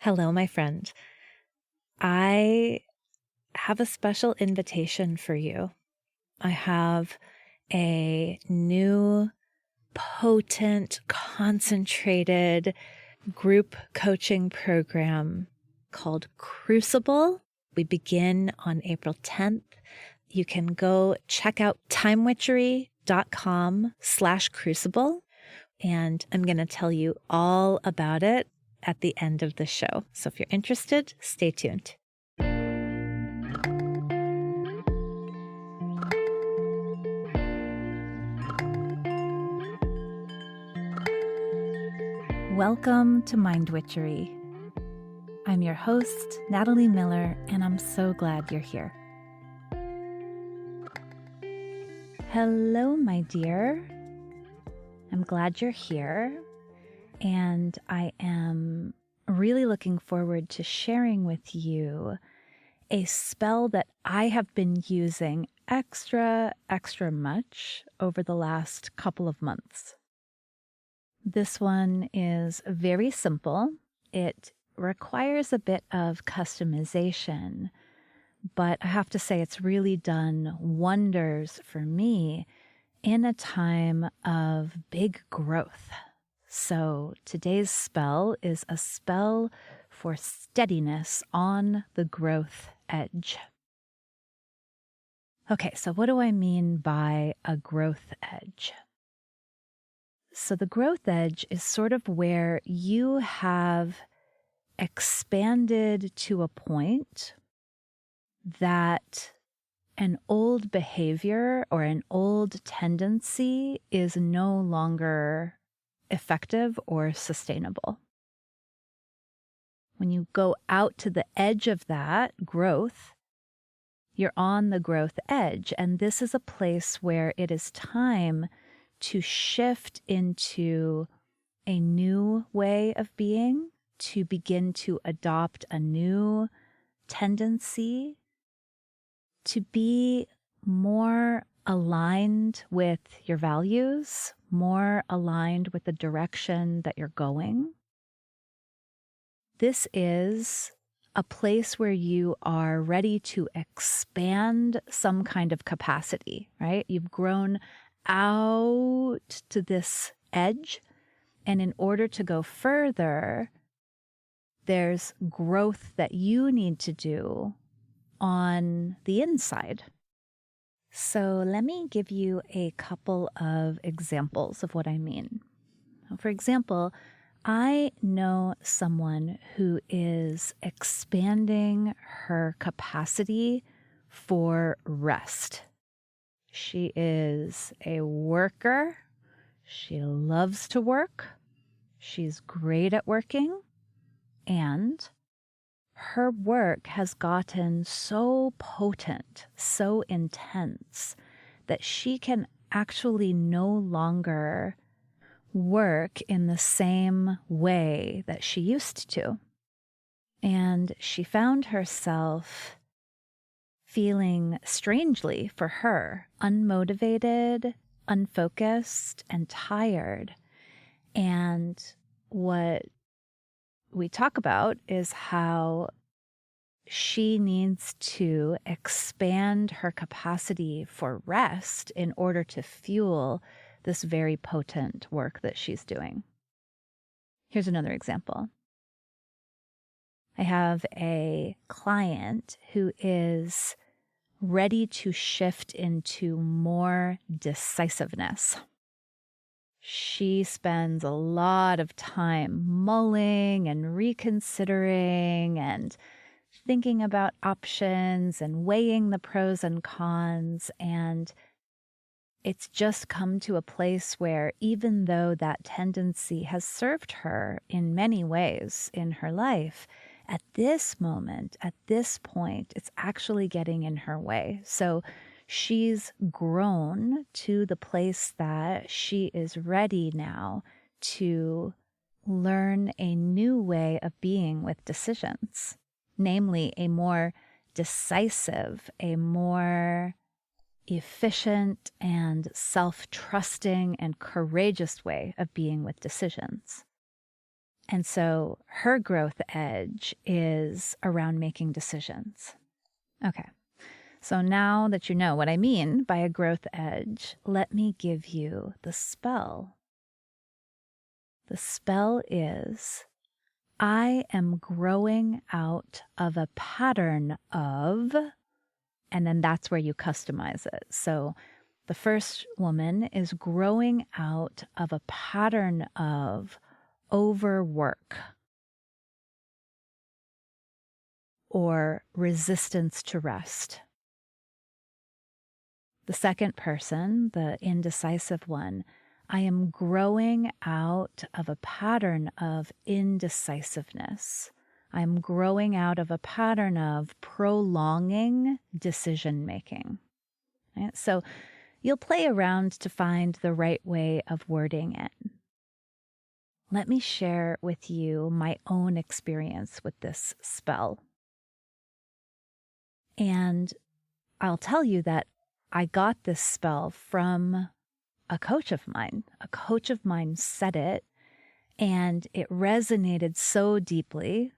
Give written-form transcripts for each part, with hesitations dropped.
Hello, my friend. I have a special invitation for you. I have a new, potent, concentrated group coaching program called Crucible. We begin on April 10th. You can go check out timewitchery.com/crucible, and I'm going to tell you all about it at the end of the show. So if you're interested, stay tuned. Welcome to Mind Witchery. I'm your host, Natalie Miller, and I'm so glad you're here. Hello, my dear. I'm glad you're here, and I am really looking forward to sharing with you a spell that I have been using extra much over the last couple of months. This one is very simple. It requires a bit of customization, but I have to say it's really done wonders for me in a time of big growth. So today's spell is a spell for steadiness on the growth edge. Okay, so what do I mean by a growth edge? So the growth edge is sort of where you have expanded to a point that an old behavior or an old tendency is no longer effective or sustainable. When you go out to the edge of that growth, you're on the growth edge, and this is a place where it is time to shift into a new way of being, to begin to adopt a new tendency, to be more aligned with your values, more aligned with the direction that you're going. This is a place where you are ready to expand some kind of capacity, right? You've grown out to this edge, and in order to go further, there's growth that you need to do on the inside. So let me give you a couple of examples of what I mean. For example, I know someone who is expanding her capacity for rest. She is a worker. She loves to work. She's great at working. And her work has gotten so potent, so intense, that she can actually no longer work in the same way that she used to. And she found herself feeling strangely, for her, unmotivated, unfocused, and tired. And what we talk about is how she needs to expand her capacity for rest in order to fuel this very potent work that she's doing. Here's another example. I have a client who is ready to shift into more decisiveness. She spends a lot of time mulling and reconsidering and thinking about options and weighing the pros and cons. And it's just come to a place where even though that tendency has served her in many ways in her life, at this moment, at this point, it's actually getting in her way. So she's grown to the place that she is ready now to learn a new way of being with decisions, namely a more decisive, a more efficient and self-trusting and courageous way of being with decisions. And so her growth edge is around making decisions. Okay. So now that you know what I mean by a growth edge, let me give you the spell. The spell is, I am growing out of a pattern of, and then that's where you customize it. So the first woman is growing out of a pattern of overwork or resistance to rest. The second person, the indecisive one, I am growing out of a pattern of indecisiveness. I'm growing out of a pattern of prolonging decision making. Right? So you'll play around to find the right way of wording it. Let me share with you my own experience with this spell. And I'll tell you that I got this spell from a coach of mine. A coach of mine said it, and it resonated so deeply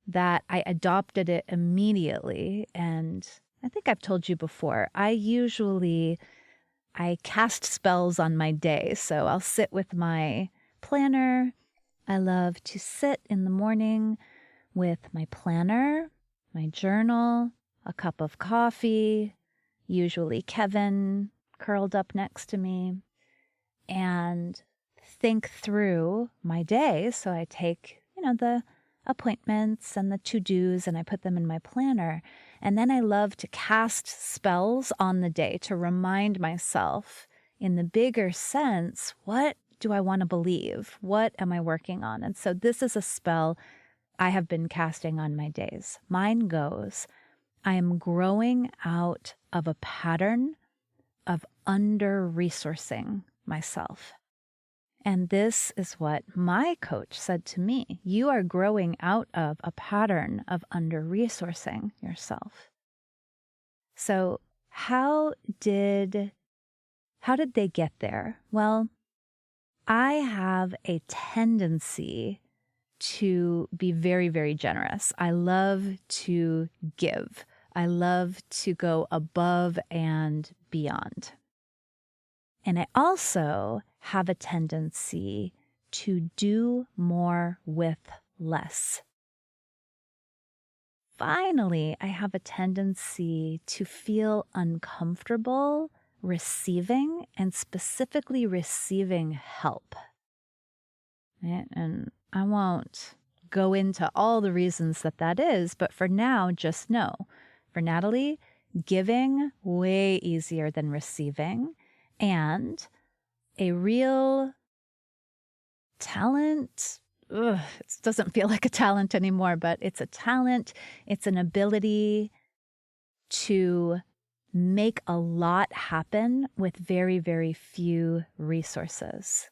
that I adopted it immediately. And I think I've told you before, I cast spells on my day. So I'll sit with my planner. I love to sit in the morning with my planner, my journal, a cup of coffee, usually Kevin curled up next to me, and think through my day. So I take, the appointments and the to-dos and I put them in my planner. And then I love to cast spells on the day to remind myself in the bigger sense, what do I want to believe? What am I working on? And so this is a spell I have been casting on my days. Mine goes, I am growing out of a pattern of under-resourcing myself. And this is what my coach said to me. You are growing out of a pattern of under-resourcing yourself. So how did they get there? Well, I have a tendency to be very, very generous. I love to give. I love to go above and beyond. And I also have a tendency to do more with less. Finally, I have a tendency to feel uncomfortable receiving, and specifically receiving help. Right? And I won't go into all the reasons that is, but for now, just know, for Natalie, giving way easier than receiving, and a real talent. It doesn't feel like a talent anymore, but it's a talent. It's an ability to make a lot happen with very, very few resources.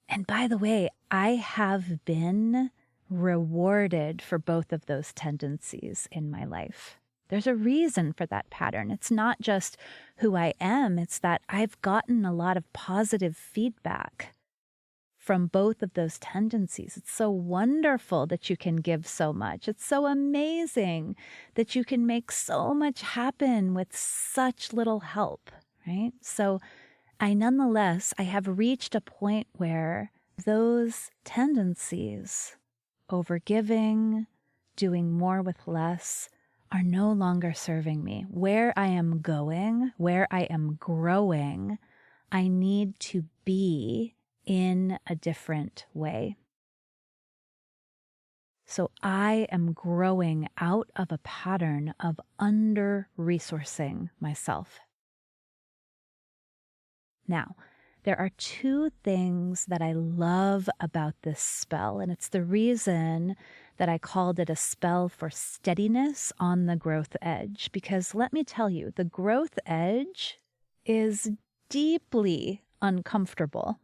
And by the way, I have been rewarded for both of those tendencies in my life. There's a reason for that pattern. It's not just who I am. It's that I've gotten a lot of positive feedback from both of those tendencies. It's so wonderful that you can give so much. It's so amazing that you can make so much happen with such little help, right? So I have reached a point where those tendencies, overgiving, doing more with less, are no longer serving me. Where I am going, where I am growing, I need to be in a different way. So I am growing out of a pattern of under-resourcing myself. Now, there are two things that I love about this spell, and it's the reason that I called it a spell for steadiness on the growth edge, because let me tell you, the growth edge is deeply uncomfortable.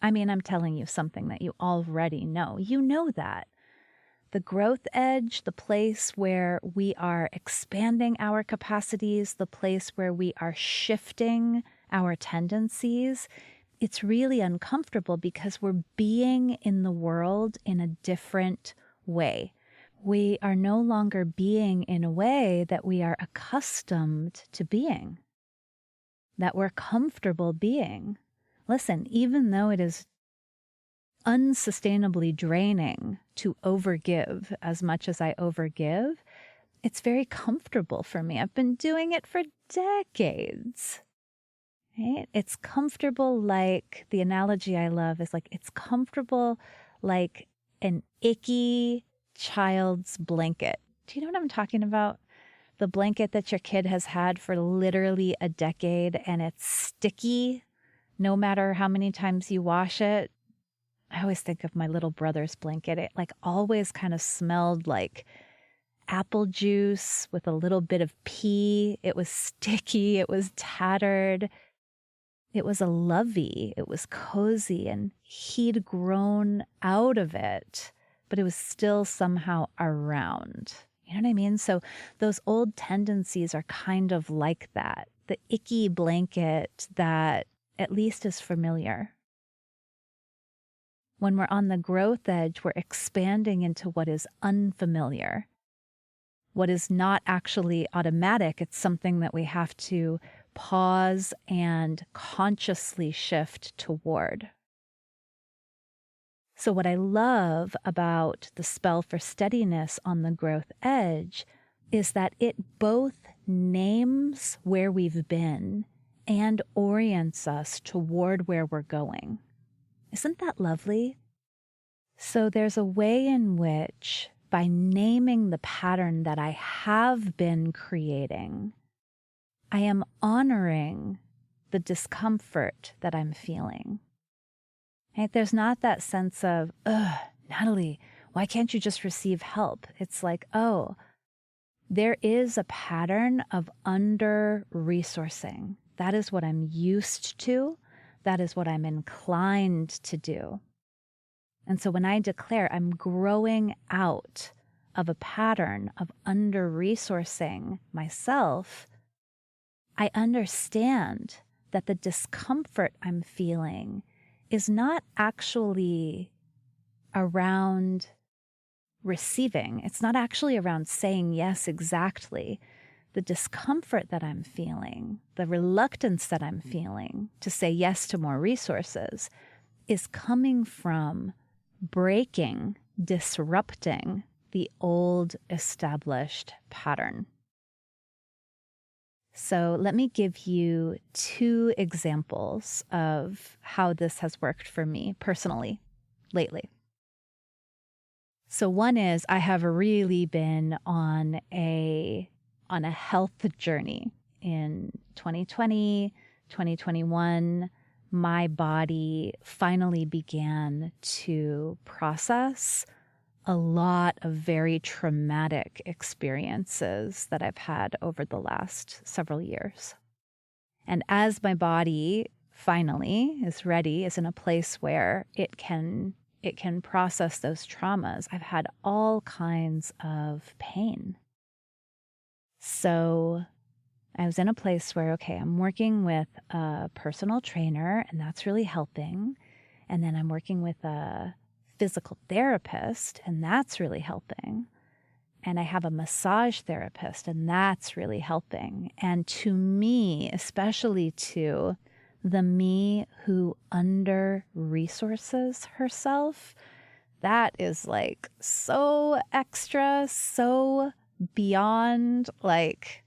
I mean, I'm telling you something that you already know. You know that. The growth edge, the place where we are expanding our capacities, the place where we are shifting our tendencies, it's really uncomfortable because we're being in the world in a different way. We are no longer being in a way that we are accustomed to being, that we're comfortable being. Listen, even though it is unsustainably draining to overgive as much as I overgive, it's very comfortable for me. I've been doing it for decades. Right? It's comfortable, like the analogy I love is like it's comfortable like an icky child's blanket. Do you know what I'm talking about? The blanket that your kid has had for literally a decade and it's sticky no matter how many times you wash it. I always think of my little brother's blanket. It like always kind of smelled like apple juice with a little bit of pee. It was sticky. It was tattered. It was a lovey. It was cozy, and he'd grown out of it, but it was still somehow around. You know what I mean? So those old tendencies are kind of like that. The icky blanket that at least is familiar. When we're on the growth edge, we're expanding into what is unfamiliar, what is not actually automatic. It's something that we have to pause and consciously shift toward. So what I love about the spell for steadiness on the growth edge is that it both names where we've been and orients us toward where we're going. Isn't that lovely? So there's a way in which, by naming the pattern that I have been creating, I am honoring the discomfort that I'm feeling. Right? There's not that sense of, ugh, Natalie, why can't you just receive help? It's like, oh, there is a pattern of under-resourcing. That is what I'm used to. That is what I'm inclined to do. And so when I declare I'm growing out of a pattern of under-resourcing myself, I understand that the discomfort I'm feeling is not actually around receiving. It's not actually around saying yes exactly. The discomfort that I'm feeling, the reluctance that I'm feeling to say yes to more resources is coming from breaking, disrupting the old established pattern. So let me give you 2 examples of how this has worked for me personally lately. So one is I have really been on a health journey in 2020, 2021. My body finally began to process a lot of very traumatic experiences that I've had over the last several years. And as my body finally is ready, is in a place where it can process those traumas, I've had all kinds of pain. So I was in a place where, okay, I'm working with a personal trainer, and that's really helping. And then I'm working with a physical therapist, and that's really helping. And I have a massage therapist, and that's really helping. And to me, especially to the me who under-resources herself, that is like so extra, so beyond, like,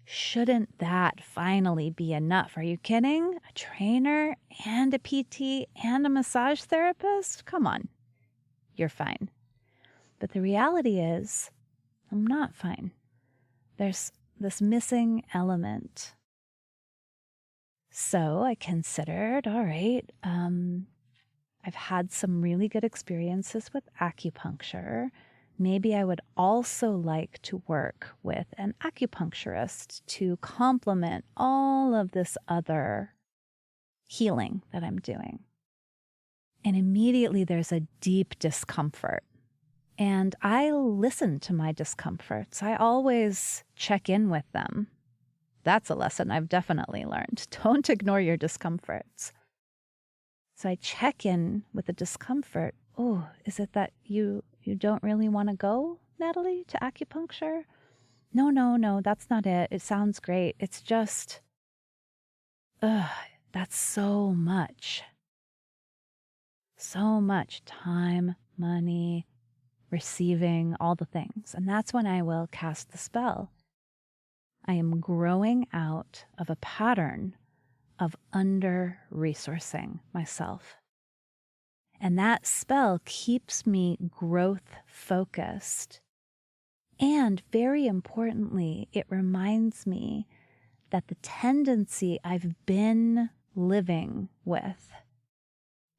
shouldn't that finally be enough? Are you kidding? A trainer and a PT and a massage therapist? Come on, you're fine. But the reality is, I'm not fine. There's this missing element. So I considered, all right, I've had some really good experiences with acupuncture. Maybe I would also like to work with an acupuncturist to complement all of this other healing that I'm doing. And immediately there's a deep discomfort. And I listen to my discomforts. I always check in with them. That's a lesson I've definitely learned. Don't ignore your discomforts. So I check in with the discomfort. Oh, is it that you don't really want to go, Natalie, to acupuncture? No, that's not it. It sounds great. It's just, that's so much. So much time, money, receiving, all the things. And that's when I will cast the spell. I am growing out of a pattern of under-resourcing myself. And that spell keeps me growth-focused. And very importantly, it reminds me that the tendency I've been living with,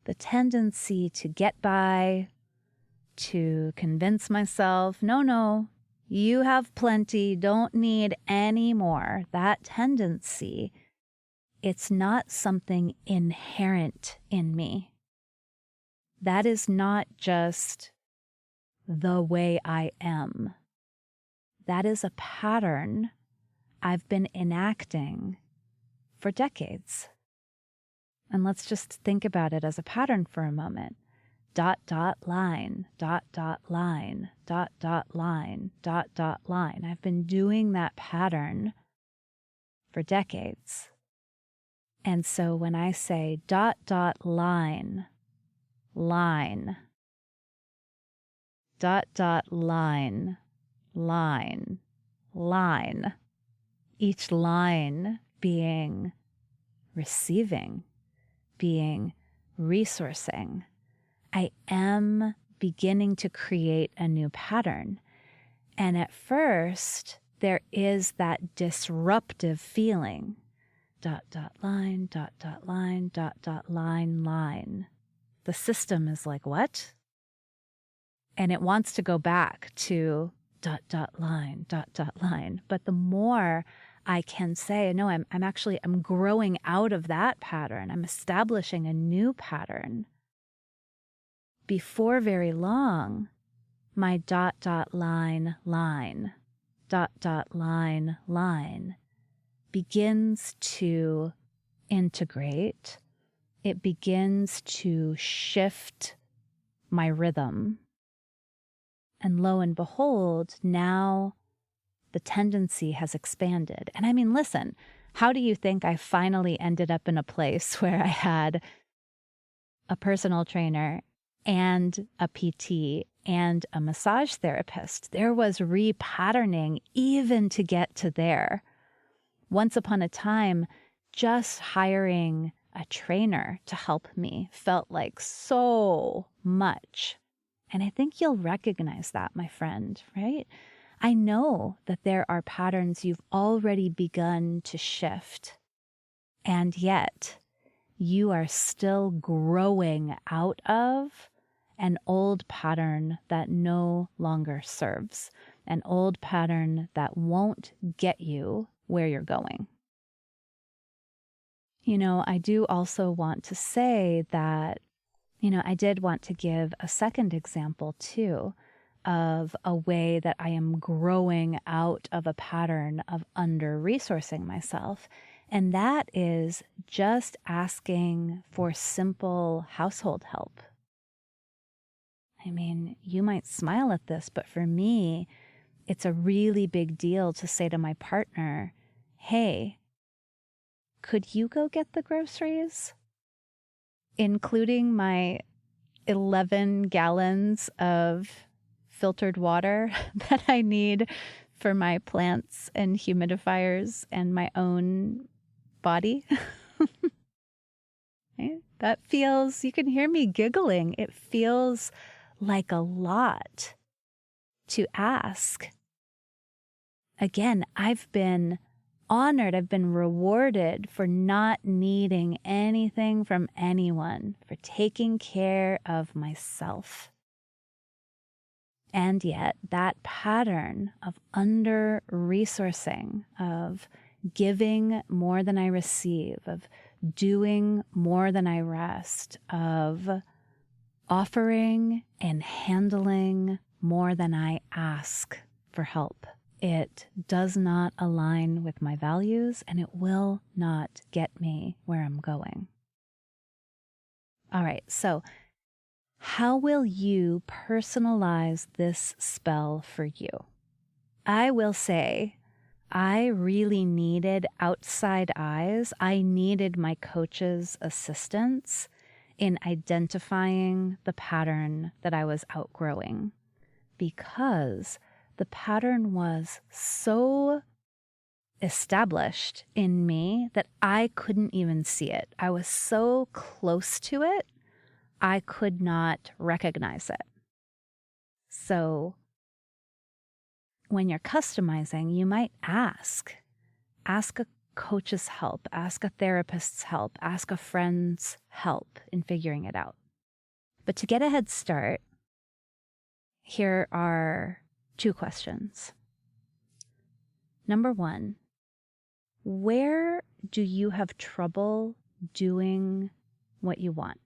the tendency to get by, to convince myself, no, you have plenty, don't need any more. That tendency, it's not something inherent in me. That is not just the way I am. That is a pattern I've been enacting for decades. And let's just think about it as a pattern for a moment. Line, line, line, line. I've been doing that pattern for decades. And so when I say line, line, line, line, line, each line being receiving, being resourcing, I am beginning to create a new pattern. And at first, there is that disruptive feeling. Line, line, line, line. The system is like, what? And it wants to go back to line, line. But the more I can say, no, I'm growing out of that pattern. I'm establishing a new pattern. Before very long, my line, line, line, line begins to integrate. It begins to shift my rhythm. And lo and behold, now the tendency has expanded. And I mean, listen, how do you think I finally ended up in a place where I had a personal trainer and a PT and a massage therapist? There was repatterning even to get to there. Once upon a time, just hiring a trainer to help me felt like so much. And I think you'll recognize that, my friend, right? I know that there are patterns you've already begun to shift, and yet you are still growing out of an old pattern that no longer serves, an old pattern that won't get you where you're going. You know, I do also want to say that, I did want to give a second example too of a way that I am growing out of a pattern of under-resourcing myself. And that is just asking for simple household help. I mean, you might smile at this, but for me, it's a really big deal to say to my partner, hey, could you go get the groceries? Including my 11 gallons of filtered water that I need for my plants and humidifiers and my own body. Right? That feels, you can hear me giggling. It feels like a lot to ask. Again, I've been honored, I've been rewarded for not needing anything from anyone, for taking care of myself. And yet that pattern of under-resourcing, of giving more than I receive, of doing more than I rest, of offering and handling more than I ask for help. It does not align with my values, and it will not get me where I'm going. All right, so how will you personalize this spell for you? I will say I really needed outside eyes. I needed my coach's assistance in identifying the pattern that I was outgrowing, because the pattern was so established in me that I couldn't even see it. I was so close to it, I could not recognize it. So when you're customizing, you might ask a coach's help, ask a therapist's help, ask a friend's help in figuring it out. But to get a head start, here are 2 questions. Number 1, where do you have trouble doing what you want?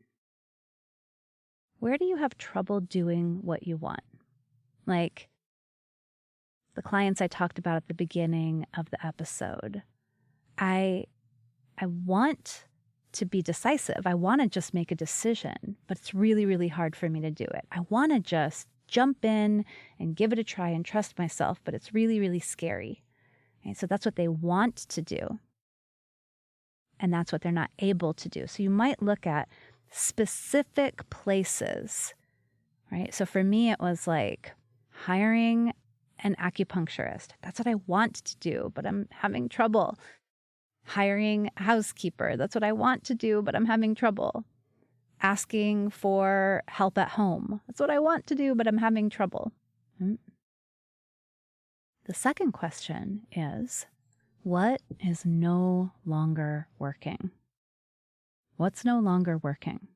Where do you have trouble doing what you want? Like the clients I talked about at the beginning of the episode, I want to be decisive. I want to just make a decision, but it's really, really hard for me to do it. I want to just jump in and give it a try and trust myself, but it's really, really scary. Okay, so that's what they want to do, and that's what they're not able to do. So you might look at specific places, right? So for me, it was like hiring an acupuncturist. That's what I want to do, but I'm having trouble. Hiring a housekeeper. That's what I want to do, but I'm having trouble. Asking for help at home. That's what I want to do, but I'm having trouble. The second question is, what is no longer working? What's no longer working?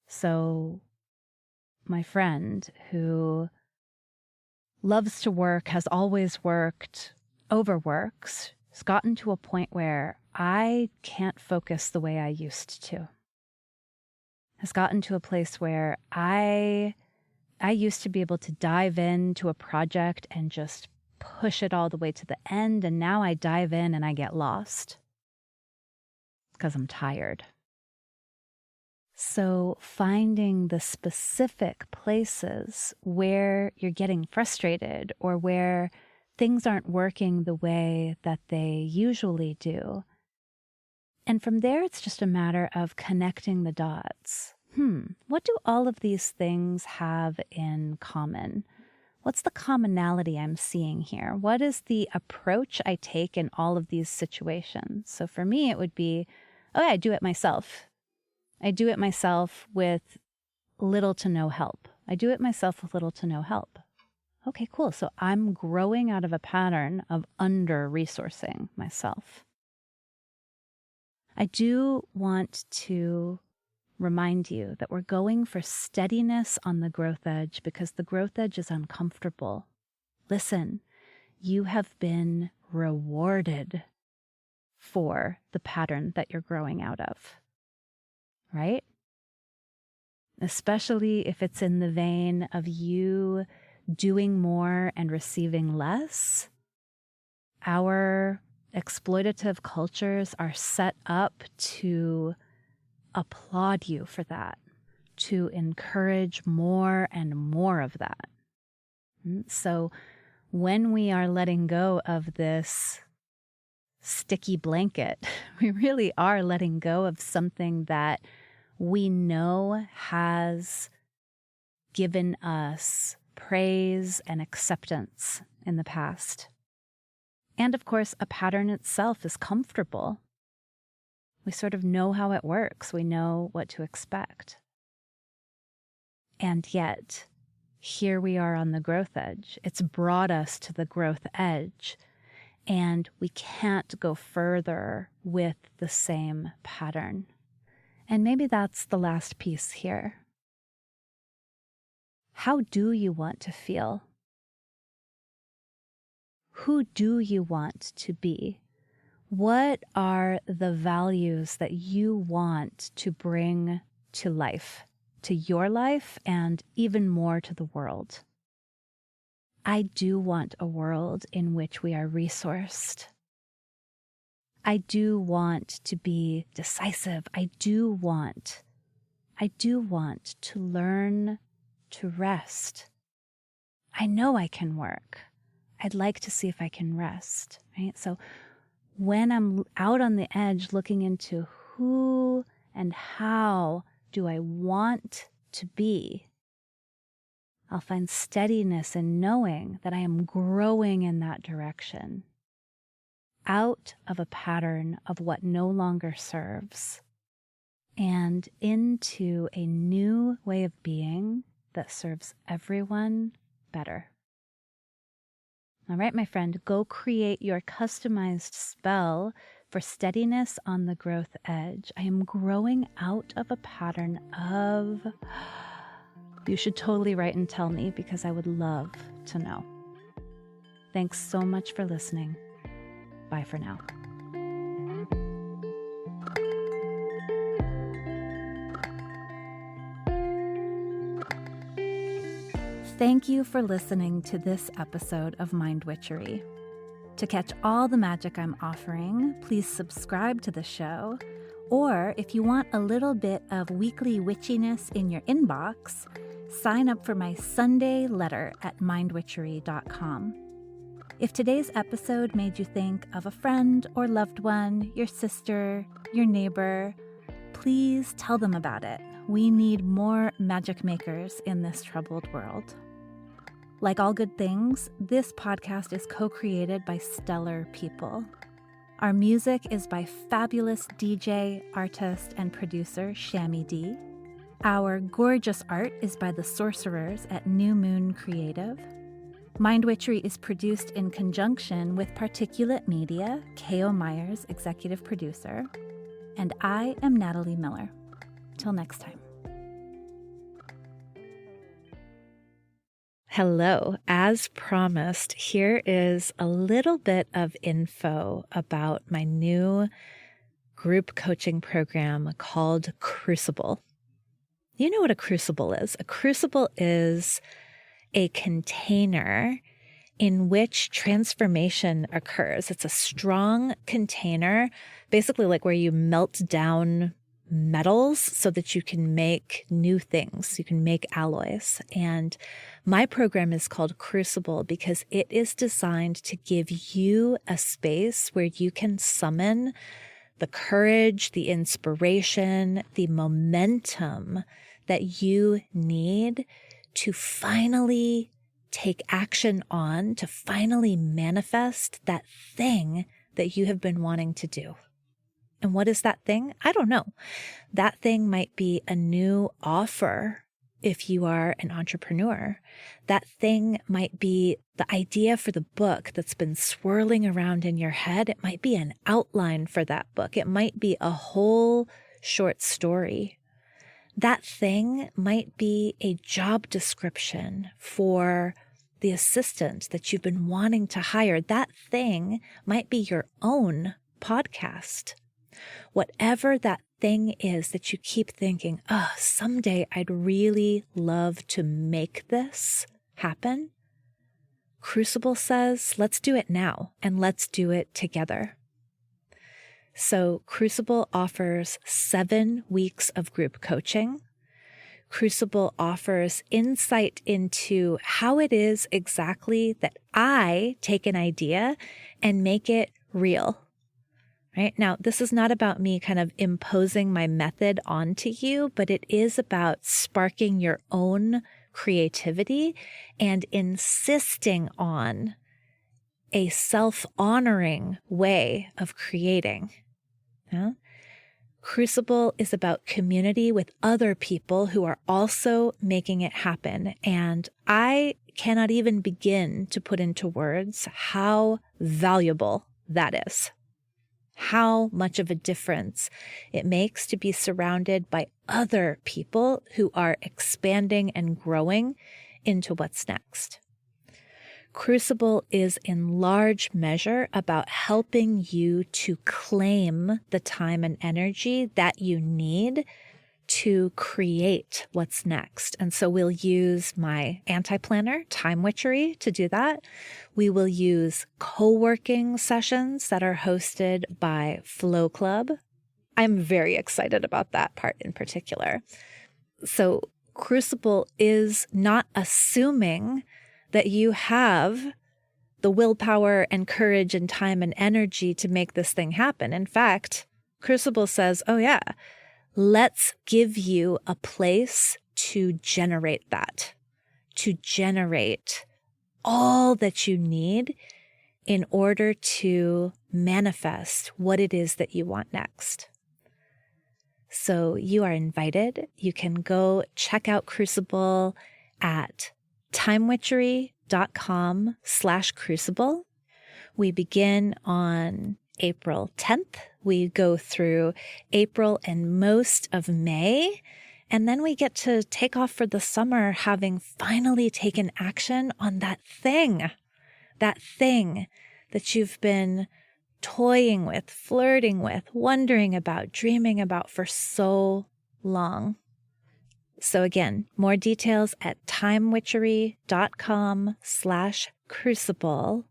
So my friend who loves to work, has always worked, overworks, has gotten to a point where I can't focus the way I used to. Has gotten to a place where I used to be able to dive into a project and just push it all the way to the end, and now I dive in and I get lost because I'm tired. So finding the specific places where you're getting frustrated or where things aren't working the way that they usually do. And from there, it's just a matter of connecting the dots. What do all of these things have in common? What's the commonality I'm seeing here? What is the approach I take in all of these situations? So for me, it would be, I do it myself. I do it myself with little to no help. Okay, cool. So I'm growing out of a pattern of under-resourcing myself. I do want to remind you that we're going for steadiness on the growth edge because the growth edge is uncomfortable. Listen, you have been rewarded for the pattern that you're growing out of, right? Especially if it's in the vein of you doing more and receiving less. Our exploitative cultures are set up to applaud you for that, to encourage more and more of that. So when we are letting go of this sticky blanket, we really are letting go of something that we know has given us praise and acceptance in the past. And of course, a pattern itself is comfortable. We sort of know how it works. We know what to expect. And yet, here we are on the growth edge. It's brought us to the growth edge, and we can't go further with the same pattern. And maybe that's the last piece here. How do you want to feel? Who do you want to be? What are the values that you want to bring to life, to your life, and even more to the world? I do want a world in which we are resourced. I do want to be decisive. I do want I do want to learn to rest. I know I can work. I'd like to see if I can rest, right? So when I'm out on the edge looking into who and how do I want to be, I'll find steadiness in knowing that I am growing in that direction, out of a pattern of what no longer serves, and into a new way of being that serves everyone better. All right, my friend, go create your customized spell for steadiness on the growth edge. I am growing out of a pattern of... You should totally write and tell me because I would love to know. Thanks so much for listening. Bye for now. Thank you for listening to this episode of Mind Witchery. To catch all the magic I'm offering, please subscribe to the show. Or if you want a little bit of weekly witchiness in your inbox, sign up for my Sunday letter at mindwitchery.com. If today's episode made you think of a friend or loved one, your sister, your neighbor, please tell them about it. We need more magic makers in this troubled world. Like all good things, this podcast is co-created by stellar people. Our music is by fabulous DJ, artist, and producer Shammy D. Our gorgeous art is by the sorcerers at New Moon Creative. Mind Witchery is produced in conjunction with Particulate Media, K.O. Myers, executive producer. And I am Natalie Miller. Till next time. Hello. As promised, here is a little bit of info about my new group coaching program called Crucible. You know what a crucible is? A crucible is a container in which transformation occurs. It's a strong container, basically like where you melt down metals so that you can make new things. You can make alloys. And my program is called Crucible because it is designed to give you a space where you can summon the courage, the inspiration, the momentum that you need to finally take action on, to finally manifest that thing that you have been wanting to do. And what is that thing? I don't know. That thing might be a new offer if you are an entrepreneur. That thing might be the idea for the book that's been swirling around in your head. It might be an outline for that book. It might be a whole short story. That thing might be a job description for the assistant that you've been wanting to hire. That thing might be your own podcast. Whatever that thing is that you keep thinking, someday I'd really love to make this happen. Crucible says, let's do it now and let's do it together. So Crucible offers 7 weeks of group coaching. Crucible offers insight into how it is exactly that I take an idea and make it real. Right? Now, this is not about me kind of imposing my method onto you, but it is about sparking your own creativity and insisting on a self-honoring way of creating. Yeah? Crucible is about community with other people who are also making it happen. And I cannot even begin to put into words how valuable that is. How much of a difference it makes to be surrounded by other people who are expanding and growing into what's next. Crucible is in large measure about helping you to claim the time and energy that you need to create what's next. And so we'll use my anti-planner, Time Witchery, to do that. We will use co-working sessions that are hosted by Flow Club. I'm very excited about that part in particular. So Crucible is not assuming that you have the willpower and courage and time and energy to make this thing happen. In fact, Crucible says, oh yeah, let's give you a place to generate that, to generate all that you need in order to manifest what it is that you want next. So you are invited. You can go check out Crucible at timewitchery.com/crucible. We begin on April 10th. We go through April and most of May. And then we get to take off for the summer, having finally taken action on that thing that you've been toying with, flirting with, wondering about, dreaming about for so long. So again, more details at timewitchery.com/crucible.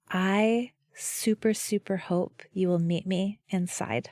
I super hope you will meet me inside.